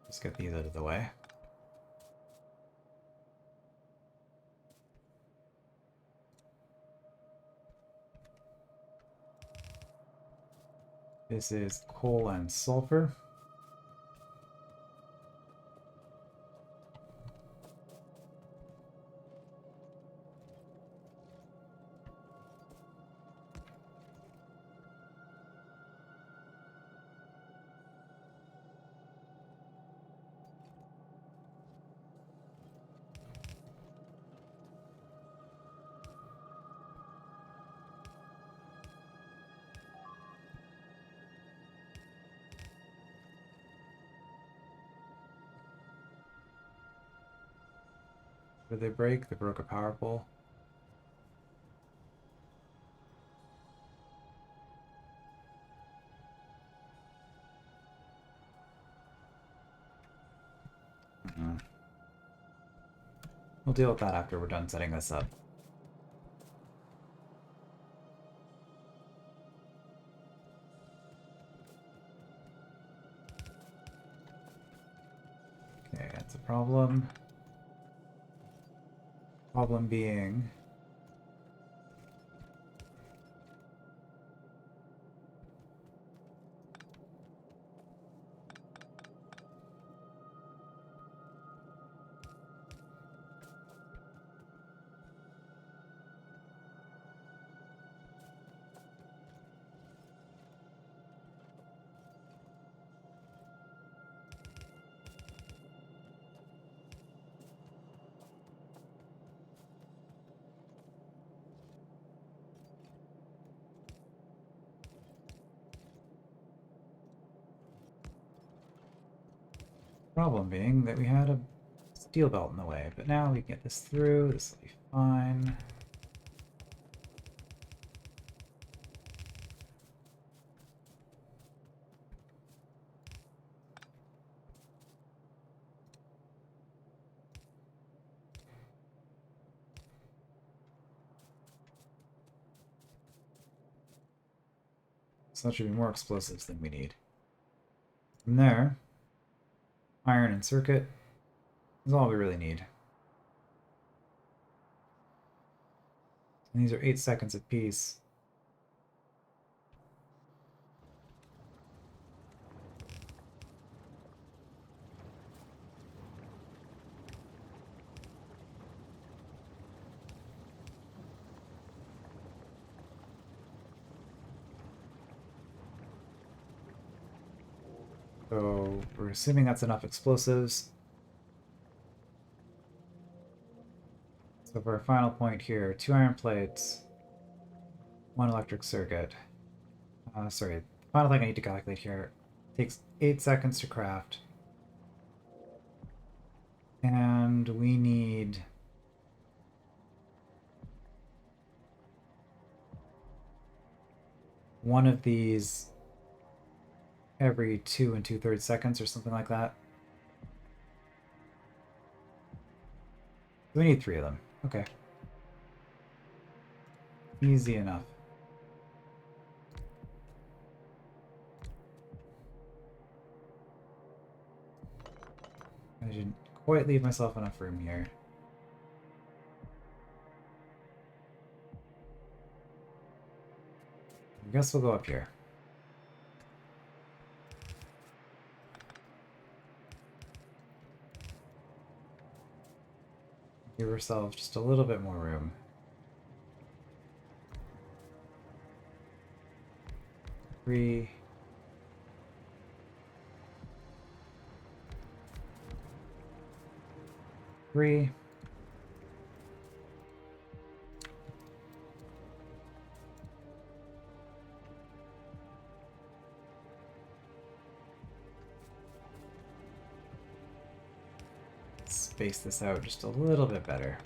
let's get these out of the way. This is coal and sulfur. Did they break? They broke a power pole. We'll deal with that after we're done setting this up. Okay, that's a problem. Problem being... Problem being that we had a steel belt in the way, but now we can get this through, this will be fine. So that should be more explosives than we need. From there, iron and circuit is all we really need. And these are 8 seconds apiece. So we're assuming that's enough explosives. So for our final point here, 2 iron plates, 1 electric circuit. Sorry, the final thing I need to calculate here takes 8 seconds to craft. And we need... one of these every 2 2/3 seconds or something like that. We need 3 of them. Okay. Easy enough. I didn't quite leave myself enough room here. I guess we'll go up here. Give ourselves just a little bit more room. Three. Three. Space this out just a little bit better.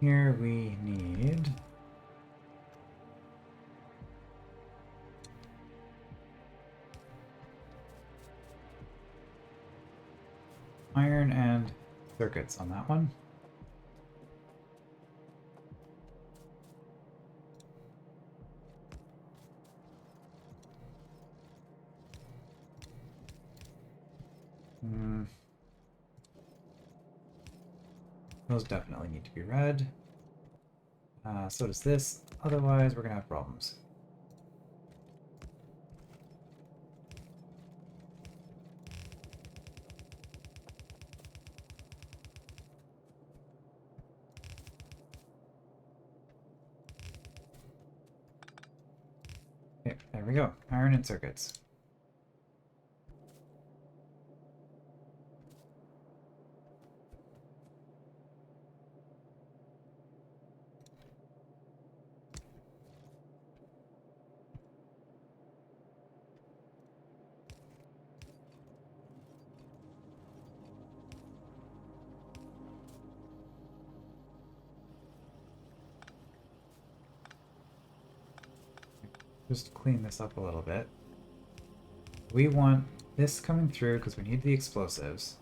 Here we need iron and circuits on that one. Those definitely need to be red. So does this. Otherwise, we're gonna have problems. Okay, there we go. Iron and circuits. Just clean this up a little bit. We want this coming through because we need the explosives.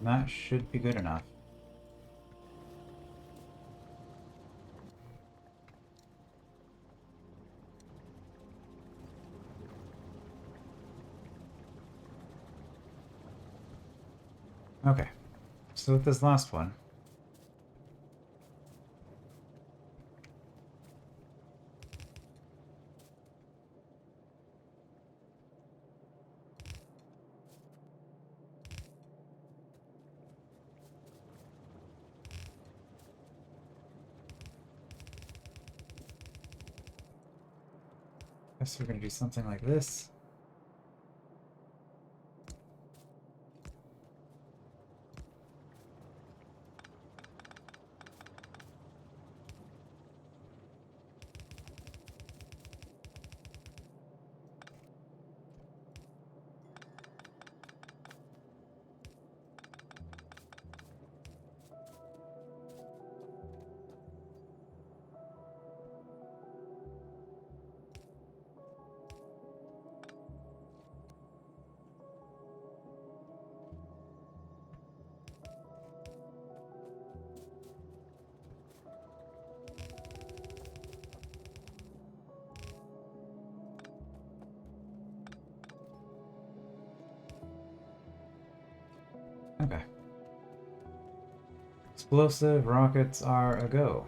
That should be good enough. Okay, so with this last one, I guess we're gonna do something like this. Okay. Explosive rockets are a go.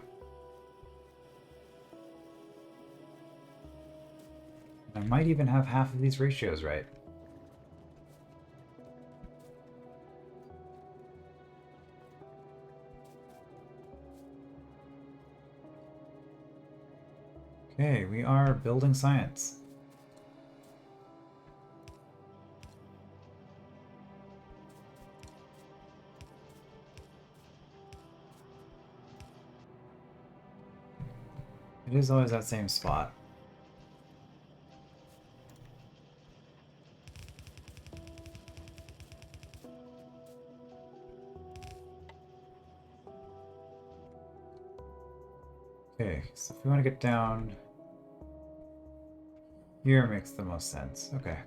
I might even have half of these ratios right. Okay, we are building science. It is always that same spot. Okay, so if we want to get down here makes the most sense. Okay.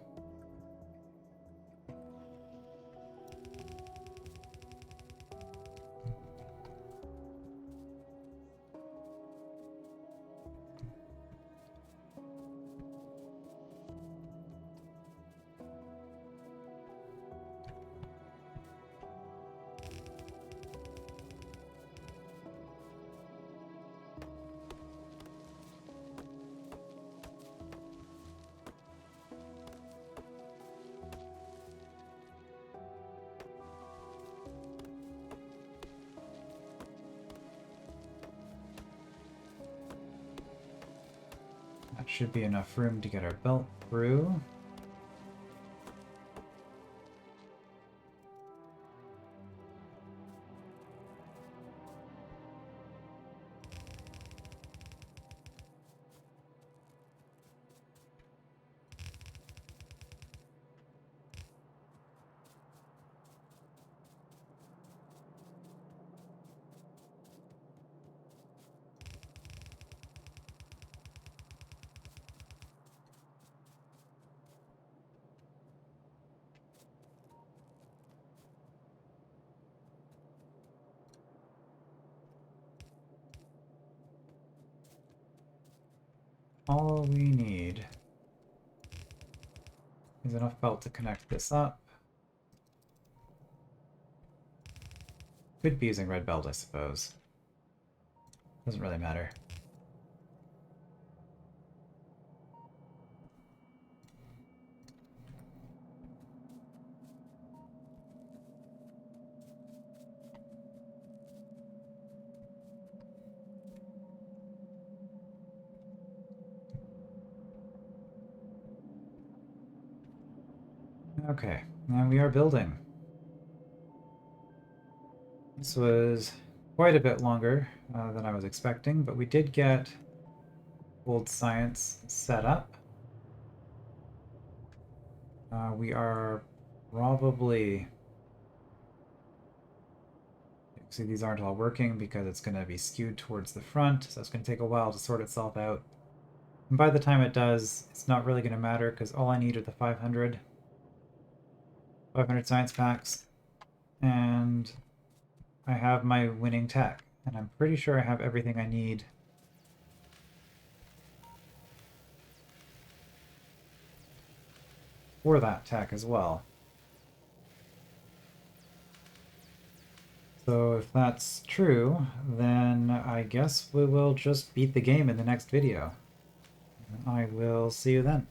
That should be enough room to get our belt through. All we need is enough belt to connect this up. Could be using red belt, I suppose. Doesn't really matter. Okay, and we are building. This was quite a bit longer than I was expecting, but we did get old science set up. We are probably... See, these aren't all working because it's going to be skewed towards the front, so it's going to take a while to sort itself out. And by the time it does, it's not really going to matter because all I need are the 500 science packs, and I have my winning tech, and I'm pretty sure I have everything I need for that tech as well. So if that's true, then I guess we will just beat the game in the next video. I will see you then.